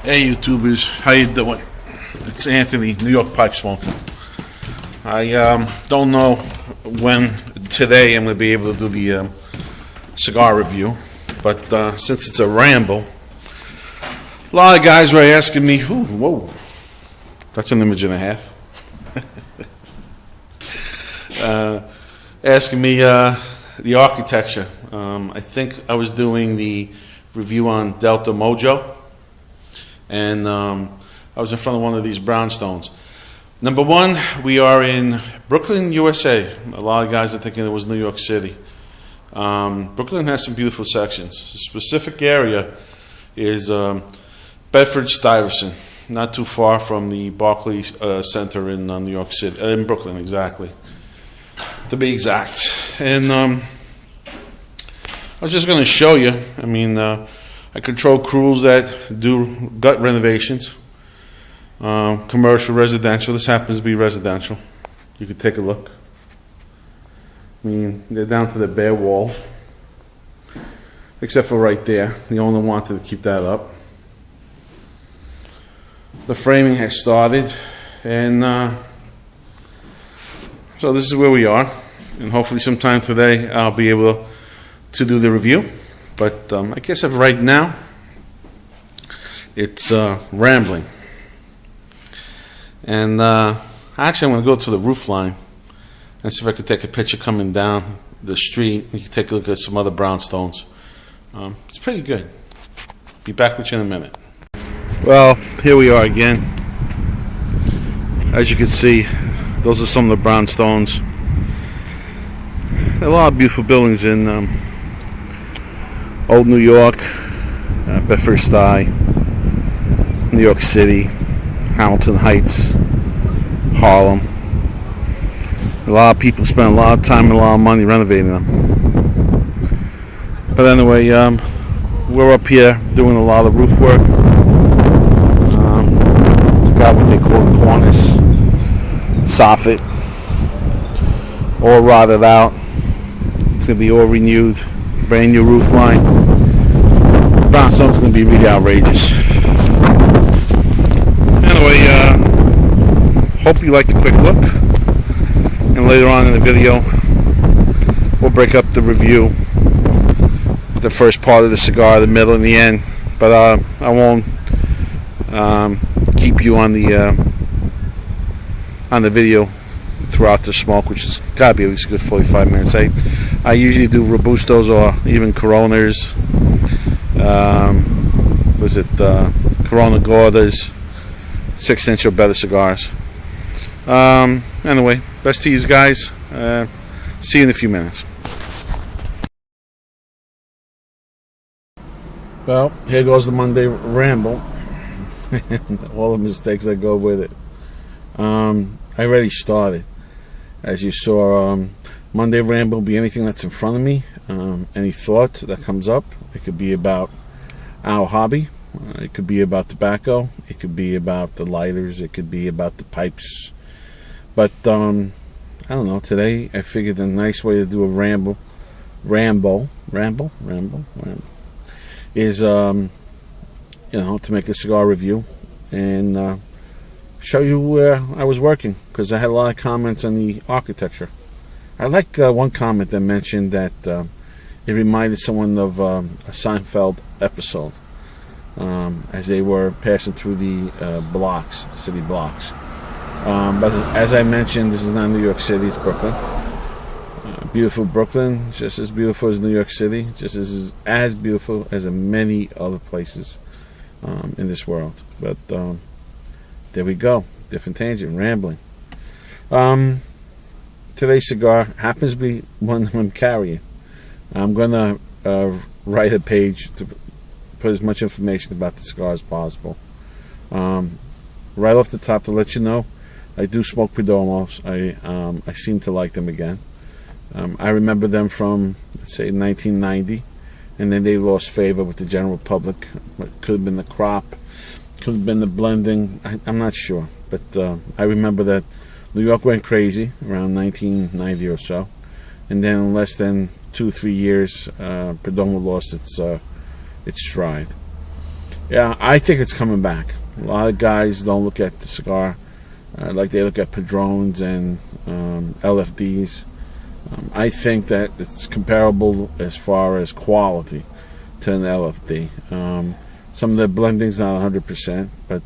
Hey YouTubers, how you doing? It's Anthony, New York Pipe Smoker. I don't know when today I'm going to be able to do the cigar review, but since it's a ramble, a lot of guys were asking me, ooh, whoa, that's an image and a half. Asking me the architecture. I think I was doing the review on Delta Mojo, and I was in front of one of these brownstones. Number one, we are in Brooklyn, USA. A lot of guys are thinking it was New York City. Brooklyn has some beautiful sections. The specific area is Bedford-Stuyvesant, not too far from the Barclays Center in New York City, in Brooklyn, exactly, to be exact. And I was just going to show you. I mean, I control crews that do gut renovations, commercial, residential. This happens to be residential. You could take a look. I mean, they're down to the bare walls, except for right there. The owner wanted to keep that up. The framing has started, and so this is where we are. And hopefully sometime today I'll be able to do the review. But I guess of right now, it's rambling. And actually I'm going to go to the roof line and see if I could take a picture coming down the street. You can take a look at some other brownstones. It's pretty good. Be back with you in a minute. Well, here we are again. As you can see, those are some of the brownstones. There are a lot of beautiful buildings in Old New York, Bedford-Stuy, New York City, Hamilton Heights, Harlem. A lot of people spend a lot of time and a lot of money renovating them. But anyway, we're up here doing a lot of roof work. Got what they call the cornice, soffit, all rotted out. It's going to be all renewed, brand new roof line. Brownstone's going to be really outrageous. Anyway, hope you liked the quick look. And later on in the video, we'll break up the review. The first part of the cigar, the middle, and the end. But I won't keep you on the video throughout the smoke, which has got to be at least a good 45 minutes. I usually do Robustos or even Coronas. Corona Gordas, 6-inch or better cigars. Anyway, best to you guys. See you in a few minutes. Well, here goes the Monday Ramble. All the mistakes that go with it. I already started. As you saw, Monday Ramble will be anything that's in front of me. Any thought that comes up. It could be about our hobby. It could be about tobacco. It could be about the lighters. It could be about the pipes. But I don't know. Today I figured a nice way to do a ramble is to make a cigar review and show you where I was working, because I had a lot of comments on the architecture. I like one comment that mentioned that it reminded someone of a Seinfeld episode as they were passing through the blocks, the city blocks. But as I mentioned, this is not New York City, it's Brooklyn. Beautiful Brooklyn, just as beautiful as New York City, just as beautiful as many other places in this world. But there we go, different tangent, rambling. Today's cigar happens to be one I'm carrying. I'm going to write a page to put as much information about the cigar as possible. Right off the top, to let you know, I do smoke Perdomos. I seem to like them again. I remember them from, let's say, 1990, and then they lost favor with the general public. It could have been the crop, could have been the blending. I'm not sure, but I remember that New York went crazy around 1990 or so, and then in less than 2-3 years, Perdomo lost its stride. Yeah, I think it's coming back. A lot of guys don't look at the cigar like they look at Padrones and LFDs. I think that it's comparable as far as quality to an LFD. Some of the blending's not 100%, but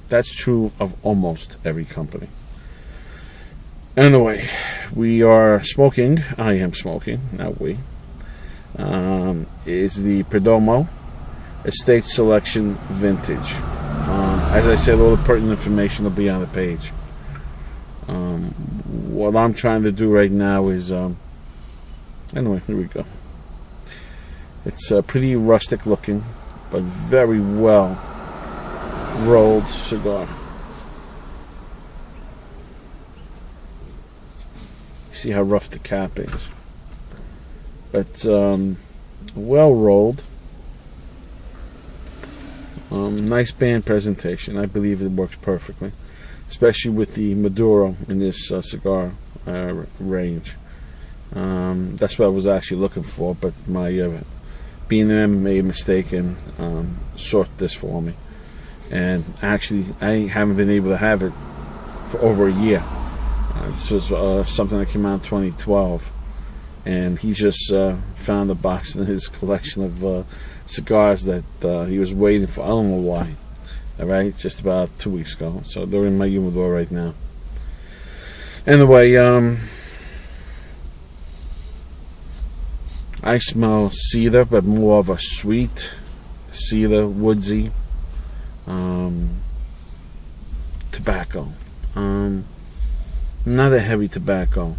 that's true of almost every company. Anyway, we are smoking. I am smoking, not we. Is the Perdomo Estate Selection Vintage. As I said, all the pertinent information will be on the page. What I'm trying to do right now is, anyway, here we go. It's pretty rustic looking, but very well rolled cigar. See how rough the cap is, but well rolled. Nice band presentation. I believe it works perfectly, especially with the Maduro in this cigar range. That's what I was actually looking for, but my B&M made a mistake and sort this for me. And actually, I haven't been able to have it for over a year. This was something that came out in 2012, and he just found a box in his collection of cigars that he was waiting for. I don't know why. All right, just about 2 weeks ago. So they're in my humidor right now. Anyway, I smell cedar, but more of a sweet cedar, woodsy tobacco. Not a heavy tobacco.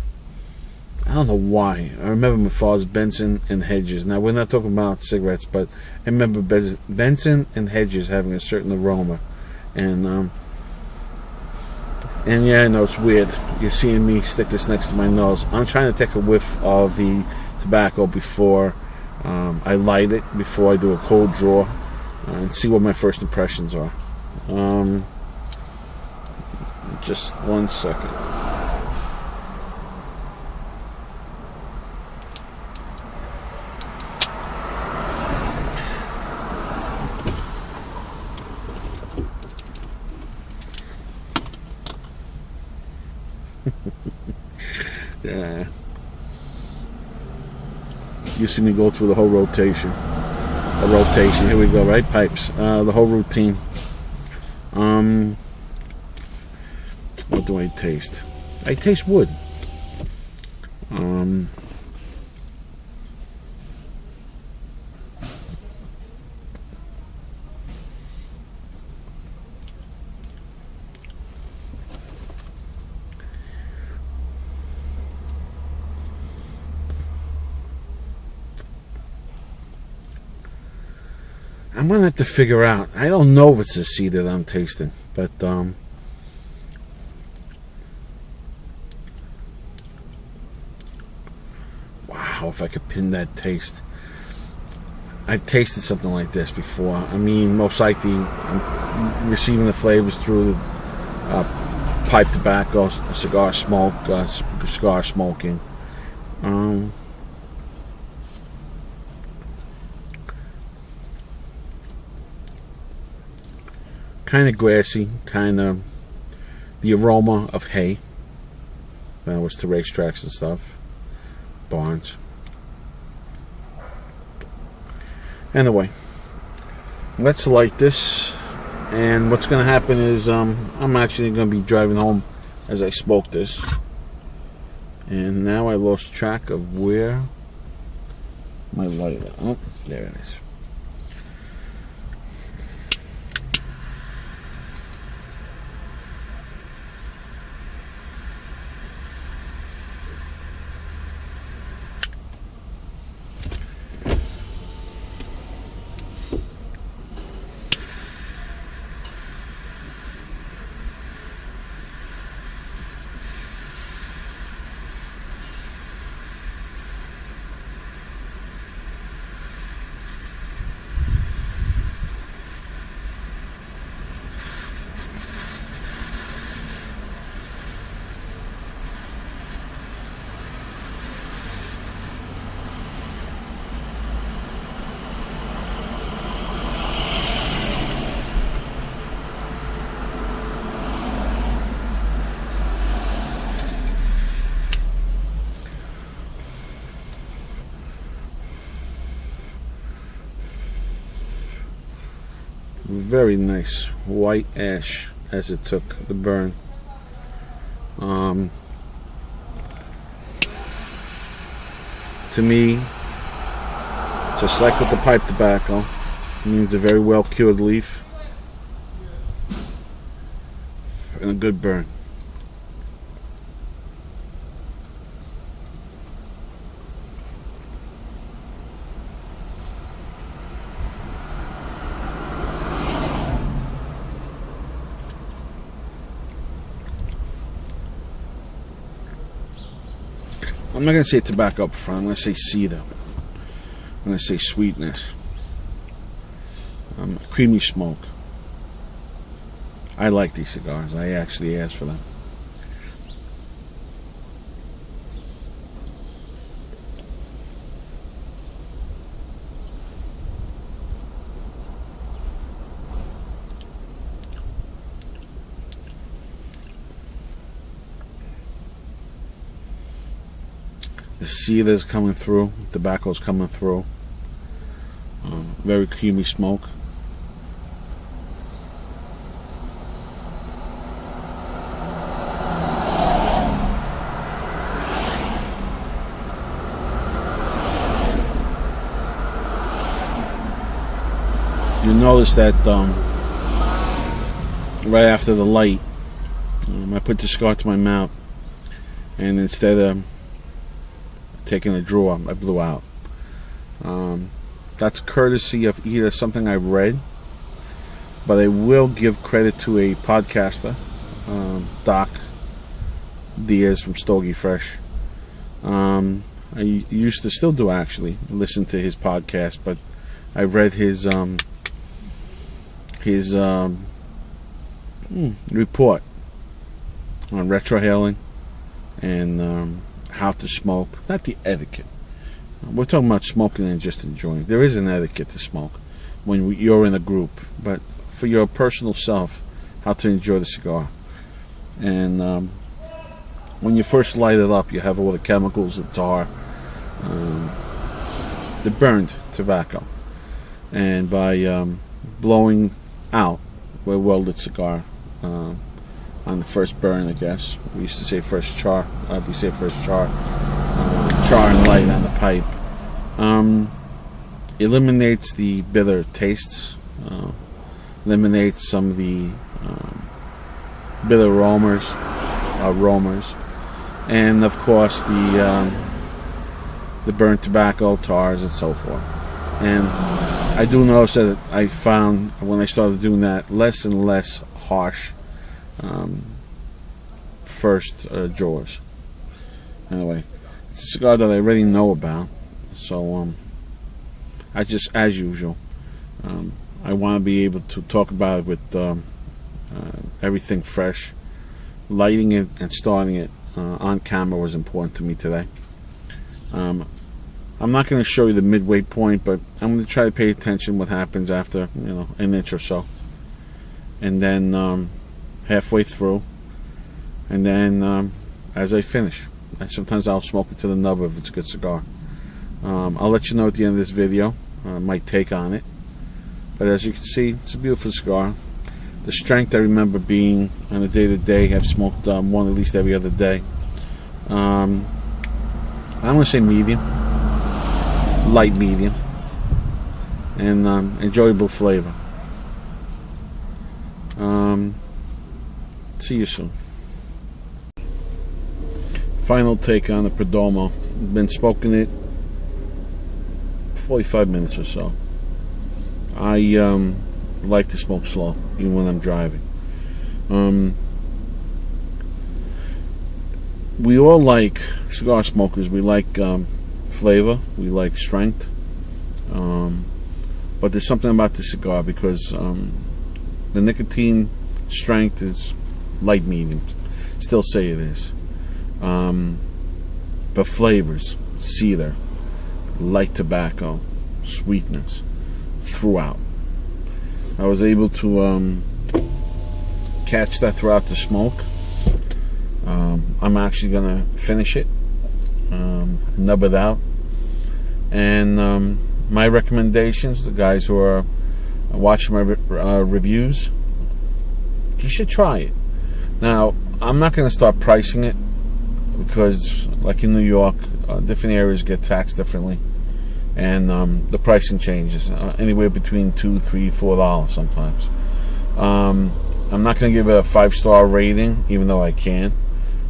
I don't know why. I remember my father's Benson and Hedges. Now, we're not talking about cigarettes, but I remember Benson and Hedges having a certain aroma. And yeah, I know it's weird. You're seeing me stick this next to my nose. I'm trying to take a whiff of the tobacco before I light it, before I do a cold draw, and see what my first impressions are. Just 1 second. Yeah. You see me go through the whole rotation. Here we go, right? Pipes. The whole routine. What do I taste? I taste wood. I'm gonna have to figure out. I don't know if it's the cedar that I'm tasting, but wow, if I could pin that taste. I've tasted something like this before. I mean, most likely I'm receiving the flavors through the pipe tobacco, cigar smoke, cigar smoking. Kind of grassy, kind of the aroma of hay. When I was to racetracks and stuff, barns. Anyway, let's light this, and what's going to happen is I'm actually going to be driving home as I smoke this, and now I lost track of where my lighter. Oh, there it is. very nice white ash as it took the burn. To me, just like with the pipe tobacco, it means a very well cured leaf and a good burn. I'm not going to say tobacco up front. I'm going to say cedar. I'm going to say sweetness. Creamy smoke. I like these cigars. I actually asked for them. The cedar's coming through, tobacco's coming through. Very creamy smoke. You notice that right after the light, I put the cigar to my mouth, and instead of taking a draw, I blew out. That's courtesy of either something I read, but I will give credit to a podcaster, Doc Diaz from Stogie Fresh. I used to still do actually listen to his podcast, but I read his report on retrohaling and how to smoke. Not the etiquette. We're talking about smoking and just enjoying. There is an etiquette to smoke when you're in a group, but for your personal self, how to enjoy the cigar. And when you first light it up, you have all the chemicals, the tar, the burned tobacco, and by blowing out with a welded cigar on the first burn, I guess we used to say first char. We say first char. Char and light on the pipe eliminates the bitter tastes, eliminates some of the bitter aromas, and of course the burnt tobacco, tars, and so forth. And I do notice that I found when I started doing that less and less harsh first jaws. Anyway, it's a cigar that I already know about, so I just, as usual, I want to be able to talk about it with everything fresh. Lighting it and starting it on camera was important to me today. I'm not going to show you the midway point, but I'm going to try to pay attention what happens after, an inch or so, and then halfway through, and then as I finish. Sometimes I'll smoke it to the nub if it's a good cigar. I'll let you know at the end of this video my take on it. But as you can see, it's a beautiful cigar. The strength I remember being on a day-to-day, I've smoked one at least every other day. I'm going to say medium, light medium, and enjoyable flavor. See you soon. Final take on the Perdomo. Been smoking it 45 minutes or so. I like to smoke slow, even when I'm driving. We all like, cigar smokers, we like flavor, we like strength. But there's something about the cigar because the nicotine strength is light medium. Still say it is. But flavors, cedar, light tobacco, sweetness throughout. I was able to catch that throughout the smoke. I'm actually gonna finish it, nub it out, and my recommendations, the guys who are watch my reviews, you should try it. Now, I'm not going to start pricing it because, like in New York, different areas get taxed differently, and the pricing changes anywhere between $2, $3, $4 sometimes. I'm not going to give it a 5-star rating, even though I can.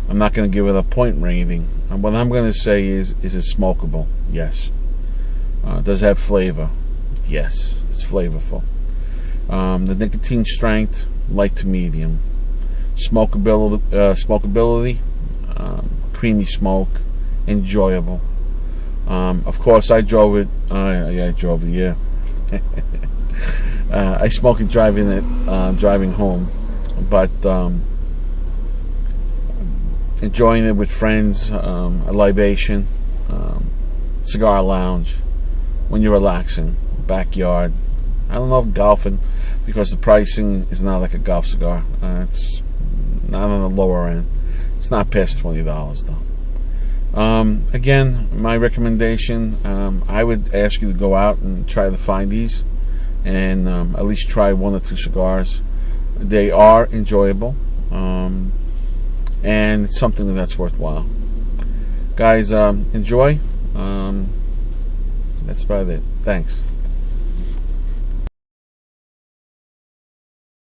I'm not going to give it a point rating. What I'm going to say is it smokable? Yes. Does it have flavor? Yes, it's flavorful. The nicotine strength, light to medium. Smokability, creamy smoke, enjoyable. Of course, I drove it. I drove it. Yeah. I smoke it driving home, but enjoying it with friends, a libation, cigar lounge, when you're relaxing, backyard. I don't know if golfing, because the pricing is not like a golf cigar. It's not on the lower end. It's not past $20 though. Again, my recommendation, I would ask you to go out and try to find these, and at least try 1 or 2 cigars. They are enjoyable, and it's something that's worthwhile. Guys, enjoy. That's about it. Thanks.